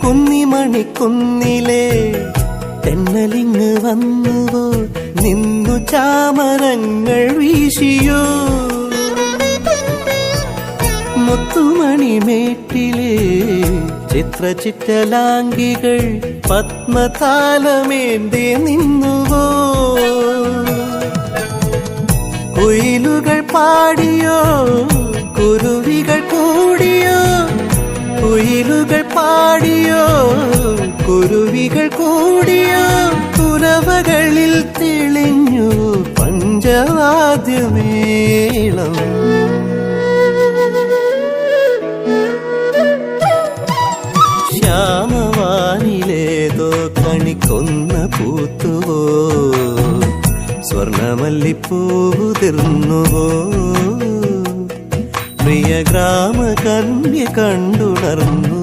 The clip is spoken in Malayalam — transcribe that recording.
കുന്നിമണിക്കുന്നിലേ തെന്നലിങ് വന്നുവോ നിന്നു ചാമരങ്ങൾ വീശിയോ മുത്തുമണിമേട്ടിലെ ചിത്രചിറ്റലാംഗികൾ പത്മതാലമേന്തി നിന്നുവോ കുയിലുകൾ പാടിയോ കുരുവികൾ കൂടിയോ കുയിലുകൾ പാടിയോ കുരുവികൾ കൂടിയോ കുരവകളിൽ തെളിഞ്ഞു പഞ്ചവാദ്യമേളം ശ്യാമവാനിലേതോ കണിക്കൊന്ന പൂത്തുവോ സ്വർണമല്ലിപ്പൂതിർന്നുവോ പ്രിയ ഗ്രാമകന്യ കണ്ടുണർന്നു